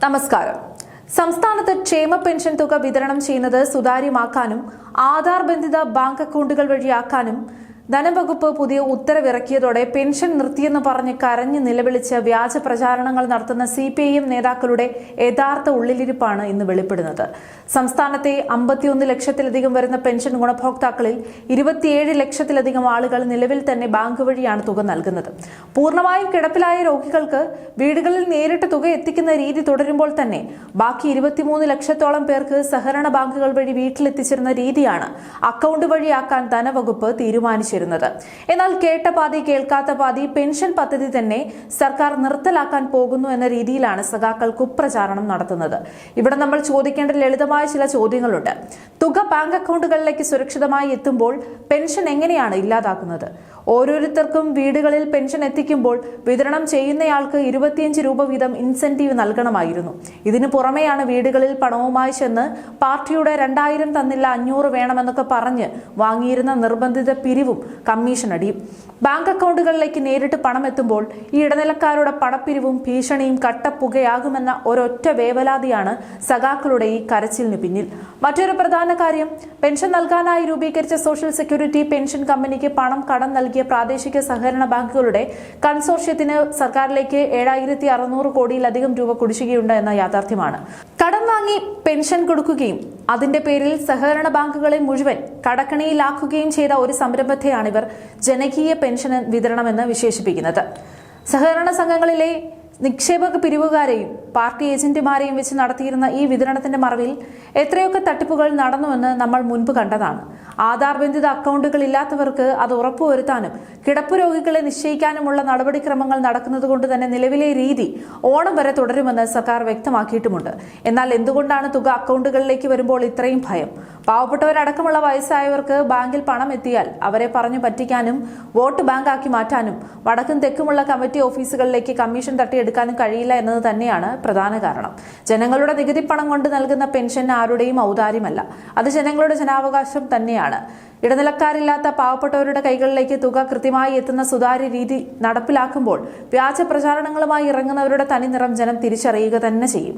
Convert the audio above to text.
നമസ്കാരം. സംസ്ഥാനത്ത് ക്ഷേമ പെൻഷൻ തുക വിതരണം ചെയ്യുന്നത് സുതാര്യമാക്കാനും ആധാർ ബന്ധിത ബാങ്ക് അക്കൗണ്ടുകൾ വഴിയാക്കാനും ധനവകുപ്പ് പുതിയ ഉത്തരവിറക്കിയതോടെ പെൻഷൻ നിർത്തിയെന്ന് പറഞ്ഞ് കരഞ്ഞ് നിലവിളിച്ച് വ്യാജ പ്രചാരണങ്ങൾ നടത്തുന്ന CPIM നേതാക്കളുടെ യഥാർത്ഥ ഉള്ളിലിരിപ്പാണ് ഇന്ന് വെളിപ്പെടുന്നത്. സംസ്ഥാനത്തെ 51 ലക്ഷത്തിലധികം വരുന്ന പെൻഷൻ ഗുണഭോക്താക്കളിൽ 27 ലക്ഷത്തിലധികം ആളുകൾ നിലവിൽ തന്നെ ബാങ്ക് വഴിയാണ് തുക നൽകുന്നത്. പൂർണ്ണമായും കിടപ്പിലായ രോഗികൾക്ക് വീടുകളിൽ നേരിട്ട് തുക എത്തിക്കുന്ന രീതി തുടരുമ്പോൾ തന്നെ ബാക്കി 23 ലക്ഷത്തോളം പേർക്ക് സഹകരണ ബാങ്കുകൾ വഴി വീട്ടിലെത്തിച്ചിരുന്ന രീതിയാണ് അക്കൗണ്ട് വഴിയാക്കാൻ ധനവകുപ്പ് തീരുമാനിച്ചിരുന്നത്. എന്നാൽ കേട്ട പാതി കേൾക്കാത്ത പാതി പെൻഷൻ പദ്ധതി തന്നെ സർക്കാർ നിർത്തലാക്കാൻ പോകുന്നു എന്ന രീതിയിലാണ് സഖാക്കൾ കുപ്രചാരണം നടത്തുന്നത്. ഇവിടെ നമ്മൾ ചോദിക്കേണ്ട ലളിതമായ ചില ചോദ്യങ്ങളുണ്ട്. തുക ബാങ്ക് അക്കൗണ്ടുകളിലേക്ക് സുരക്ഷിതമായി എത്തുമ്പോൾ പെൻഷൻ എങ്ങനെയാണ് ഇല്ലാതാക്കുന്നത്? ഓരോരുത്തർക്കും വീടുകളിൽ പെൻഷൻ എത്തിക്കുമ്പോൾ വിതരണം ചെയ്യുന്നയാൾക്ക് 25 രൂപ വീതം ഇൻസെന്റീവ് നൽകണമായിരുന്നു. ഇതിനു പുറമെയാണ് വീടുകളിൽ പണവുമായി ചെന്ന് പാർട്ടിയുടെ 2000 തന്നില്ല 500 വേണമെന്നൊക്കെ പറഞ്ഞ് വാങ്ങിയിരുന്ന നിർബന്ധിത പിരിവും കമ്മീഷൻ അടിയും. ബാങ്ക് അക്കൗണ്ടുകളിലേക്ക് നേരിട്ട് പണം എത്തുമ്പോൾ ഈ ഇടനിലക്കാരുടെ പണപ്പിരിവും ഭീഷണിയും കട്ടപ്പുകയാകുമെന്ന ഒരൊറ്റ വേവലാതിയാണ് സഖാക്കളുടെ ഈ കരച്ചിലിന് പിന്നിൽ. മറ്റൊരു പ്രധാന കാര്യം, പെൻഷൻ നൽകാനായി രൂപീകരിച്ച സോഷ്യൽ സെക്യൂരിറ്റി പെൻഷൻ കമ്പനിക്ക് പണം കടം നൽകിയ പ്രാദേശിക സഹകരണ ബാങ്കുകളുടെ കൺസോർഷ്യത്തിന് സർക്കാരിലേക്ക് 7600 കോടിയിലധികം രൂപ കുടിശ്ശികയുണ്ട് എന്ന യാഥാർത്ഥ്യമാണ്. കടം വാങ്ങി പെൻഷൻ കൊടുക്കുകയും അതിന്റെ പേരിൽ സഹകരണ ബാങ്കുകളെ മുഴുവൻ കടക്കണിയിലാക്കുകയും ചെയ്ത ഒരു സംരംഭത്തെയാണ് ഇവർ ജനകീയ പെൻഷൻ വിതരണമെന്ന് വിശേഷിപ്പിക്കുന്നത്. സഹകരണ സംഘങ്ങളിലെ നിക്ഷേപക പിരിവുകാരെയും പാർട്ടി ഏജന്റുമാരെയും വെച്ച് നടത്തിയിരുന്ന ഈ വിതരണത്തിന്റെ മറവിൽ എത്രയൊക്കെ തട്ടിപ്പുകൾ നടന്നുവെന്ന് നമ്മൾ മുൻപ് കണ്ടതാണ്. ആധാർ ബന്ധിത അക്കൗണ്ടുകൾ ഇല്ലാത്തവർക്ക് അത് ഉറപ്പുവരുത്താനും കിടപ്പ് രോഗികളെ നിശ്ചയിക്കാനുമുള്ള നടപടിക്രമങ്ങൾ നടക്കുന്നത് കൊണ്ട് തന്നെ നിലവിലെ രീതി ഓണം വരെ തുടരുമെന്ന് സർക്കാർ വ്യക്തമാക്കിയിട്ടുമുണ്ട്. എന്നാൽ എന്തുകൊണ്ടാണ് തുക അക്കൗണ്ടുകളിലേക്ക് വരുമ്പോൾ ഇത്രയും ഭയം? പാവപ്പെട്ടവരടക്കമുള്ള വയസ്സായവർക്ക് ബാങ്കിൽ പണം എത്തിയാൽ അവരെ പറഞ്ഞു പറ്റിക്കാനും വോട്ട് ബാങ്ക് ആക്കി മാറ്റാനും വടക്കും തെക്കുമുള്ള കമ്മിറ്റി ഓഫീസുകളിലേക്ക് കമ്മീഷൻ തട്ടിയെടുക്കാനും കഴിയില്ല എന്നത് തന്നെയാണ് പ്രധാന കാരണം. ജനങ്ങളുടെ നികുതി പണം കൊണ്ട് നൽകുന്ന പെൻഷൻ ആരുടെയും ഔദാര്യമല്ല, അത് ജനങ്ങളുടെ ജനാവകാശം തന്നെയാണ്. ഇടനിലക്കാരില്ലാത്ത പാവപ്പെട്ടവരുടെ കൈകളിലേക്ക് തുക കൃത്യമായി എത്തുന്ന സുതാര്യ രീതി നടപ്പിലാക്കുമ്പോൾ വ്യാജ പ്രചാരണങ്ങളുമായി ഇറങ്ങുന്നവരുടെ തനിനിറം ജനം തിരിച്ചറിയുക തന്നെ ചെയ്യും.